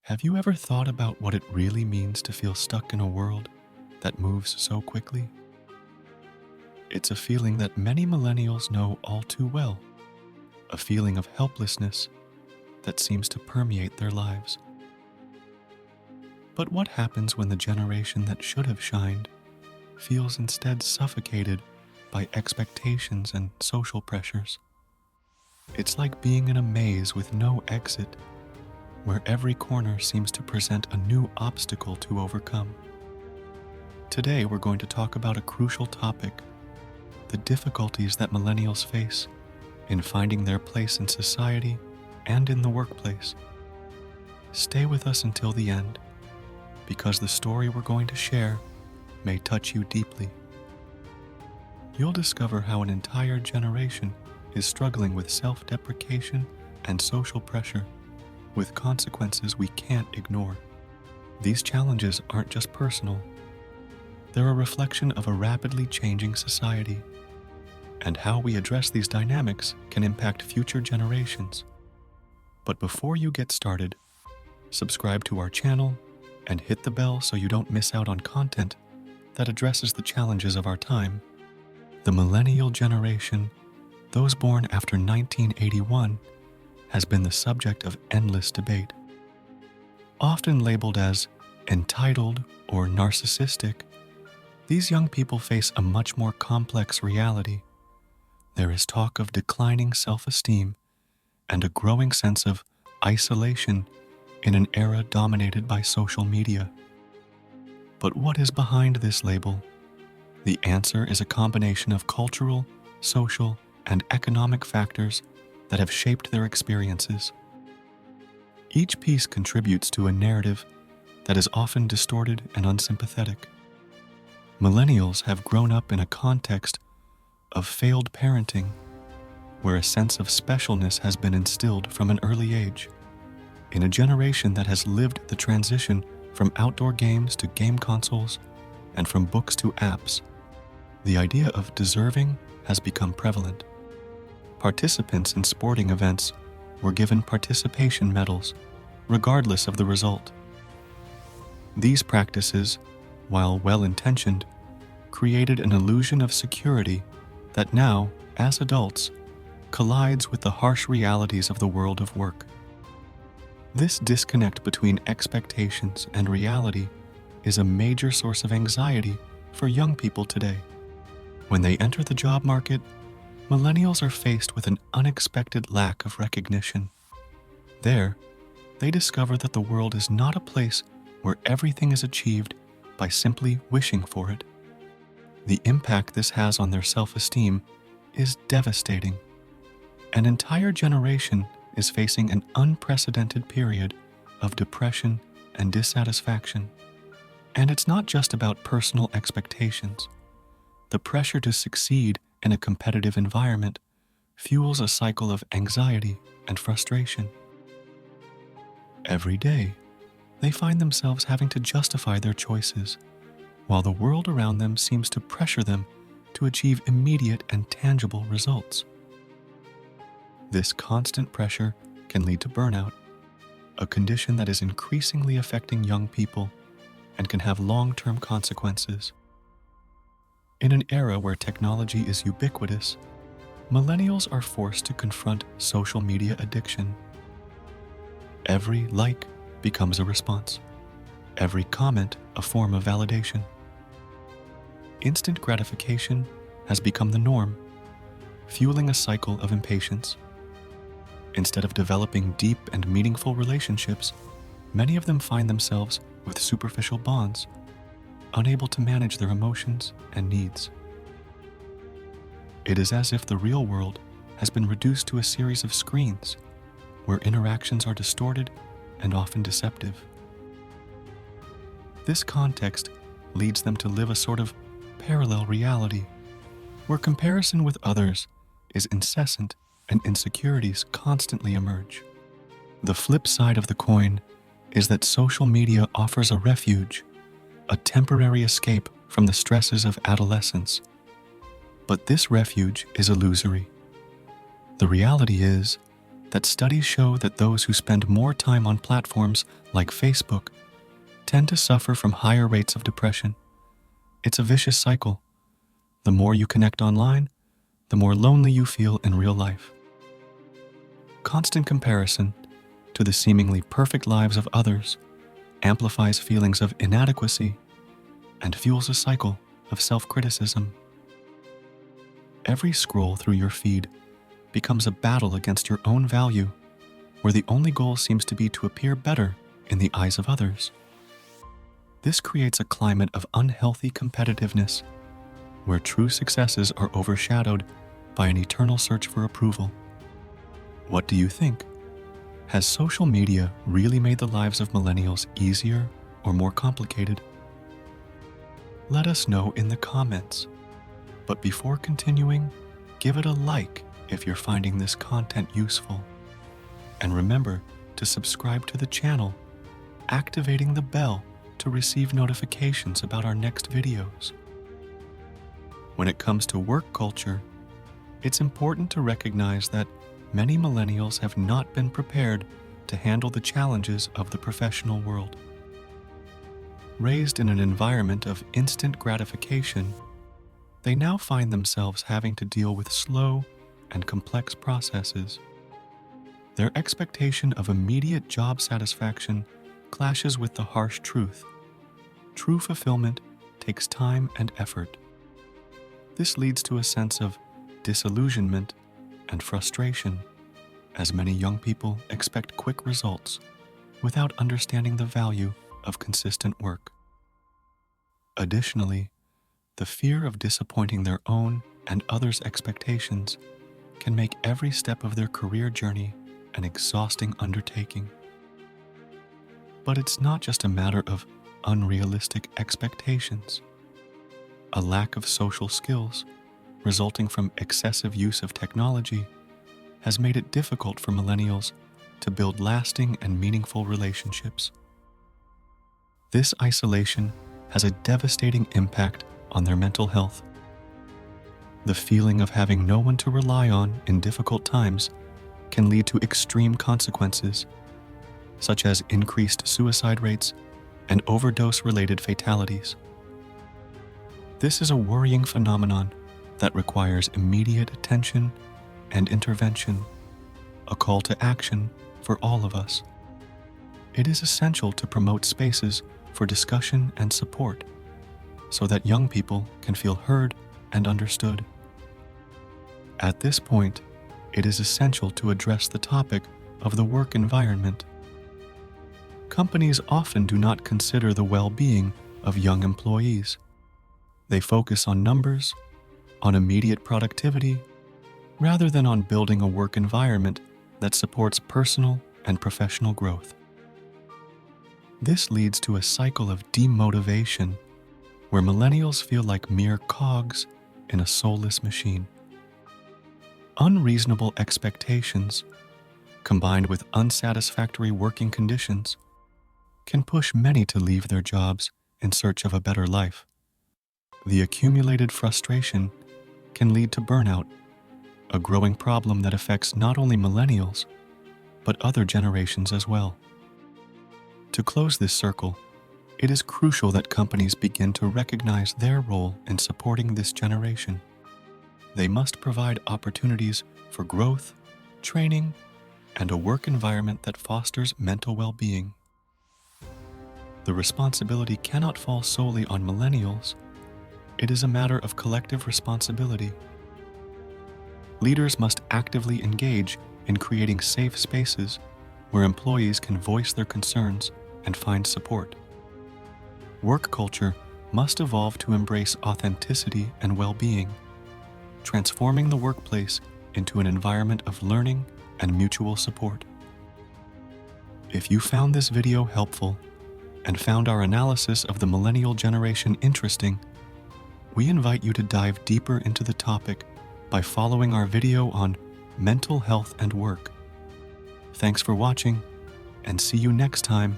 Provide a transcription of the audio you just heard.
Have you ever thought about what it really means to feel stuck in a world that moves so quickly? It's a feeling that many millennials know all too well, a feeling of helplessness that seems to permeate their lives. But what happens when the generation that should have shined feels instead suffocated by expectations and social pressures? It's like being in a maze with no exit, where every corner seems to present a new obstacle to overcome. Today, we're going to talk about a crucial topic: the difficulties that millennials face in finding their place in society and in the workplace. Stay with us until the end, because the story we're going to share may touch you deeply. You'll discover how an entire generation is struggling with self-deprecation and social pressure, with consequences we can't ignore. These challenges aren't just personal. They're a reflection of a rapidly changing society, and how we address these dynamics can impact future generations. But before you get started, subscribe to our channel and hit the bell so you don't miss out on content that addresses the challenges of our time. The millennial generation, those born after 1981, has been the subject of endless debate. Often labeled as entitled or narcissistic, these young people face a much more complex reality. There is talk of declining self-esteem and a growing sense of isolation in an era dominated by social media. But what is behind this label? The answer is a combination of cultural, social, and economic factors that have shaped their experiences. Each piece contributes to a narrative that is often distorted and unsympathetic. Millennials have grown up in a context of failed parenting, where a sense of specialness has been instilled from an early age. In a generation that has lived the transition from outdoor games to game consoles and from books to apps, the idea of deserving has become prevalent. Participants in sporting events were given participation medals, regardless of the result. These practices, while well-intentioned, created an illusion of security that now, as adults, collides with the harsh realities of the world of work. This disconnect between expectations and reality is a major source of anxiety for young people today. When they enter the job market, millennials are faced with an unexpected lack of recognition. There, they discover that the world is not a place where everything is achieved by simply wishing for it. The impact this has on their self-esteem is devastating. An entire generation is facing an unprecedented period of depression and dissatisfaction. And it's not just about personal expectations. The pressure to succeed in a competitive environment fuels a cycle of anxiety and frustration. Every day, they find themselves having to justify their choices, while the world around them seems to pressure them to achieve immediate and tangible results. This constant pressure can lead to burnout, a condition that is increasingly affecting young people and can have long-term consequences. In an era where technology is ubiquitous, millennials are forced to confront social media addiction. Every like becomes a response, every comment a form of validation. Instant gratification has become the norm, fueling a cycle of impatience. Instead of developing deep and meaningful relationships, many of them find themselves with superficial bonds, unable to manage their emotions and needs. It is as if the real world has been reduced to a series of screens, where interactions are distorted and often deceptive. This context leads them to live a sort of parallel reality, where comparison with others is incessant and insecurities constantly emerge. The flip side of the coin is that social media offers a refuge, a temporary escape from the stresses of adolescence. But this refuge is illusory. The reality is that studies show that those who spend more time on platforms like Facebook tend to suffer from higher rates of depression. It's a vicious cycle. The more you connect online, the more lonely you feel in real life. Constant comparison to the seemingly perfect lives of others amplifies feelings of inadequacy and fuels a cycle of self-criticism. Every scroll through your feed becomes a battle against your own value, where the only goal seems to be to appear better in the eyes of others. This creates a climate of unhealthy competitiveness, where true successes are overshadowed by an eternal search for approval. What do you think? Has social media really made the lives of millennials easier or more complicated? Let us know in the comments. But before continuing, give it a like if you're finding this content useful. And remember to subscribe to the channel, activating the bell to receive notifications about our next videos. When it comes to work culture, it's important to recognize that many millennials have not been prepared to handle the challenges of the professional world. Raised in an environment of instant gratification, they now find themselves having to deal with slow and complex processes. Their expectation of immediate job satisfaction clashes with the harsh truth. True fulfillment takes time and effort. This leads to a sense of disillusionment and frustration, as many young people expect quick results without understanding the value of consistent work. Additionally, the fear of disappointing their own and others' expectations can make every step of their career journey an exhausting undertaking. But it's not just a matter of unrealistic expectations. A lack of social skills, resulting from excessive use of technology, has made it difficult for millennials to build lasting and meaningful relationships. This isolation has a devastating impact on their mental health. The feeling of having no one to rely on in difficult times can lead to extreme consequences, such as increased suicide rates and overdose-related fatalities. This is a worrying phenomenon that requires immediate attention and intervention, a call to action for all of us. It is essential to promote spaces for discussion and support so that young people can feel heard and understood. At this point, it is essential to address the topic of the work environment. Companies often do not consider the well-being of young employees. They focus on numbers, on immediate productivity, rather than on building a work environment that supports personal and professional growth. This leads to a cycle of demotivation, where millennials feel like mere cogs in a soulless machine. Unreasonable expectations, combined with unsatisfactory working conditions, can push many to leave their jobs in search of a better life. The accumulated frustration can lead to burnout, a growing problem that affects not only millennials, but other generations as well. To close this circle, it is crucial that companies begin to recognize their role in supporting this generation. They must provide opportunities for growth, training, and a work environment that fosters mental well-being. The responsibility cannot fall solely on millennials. It is a matter of collective responsibility. Leaders must actively engage in creating safe spaces where employees can voice their concerns and find support. Work culture must evolve to embrace authenticity and well-being, transforming the workplace into an environment of learning and mutual support. If you found this video helpful and found our analysis of the millennial generation interesting, we invite you to dive deeper into the topic by following our video on mental health and work. Thanks for watching, and see you next time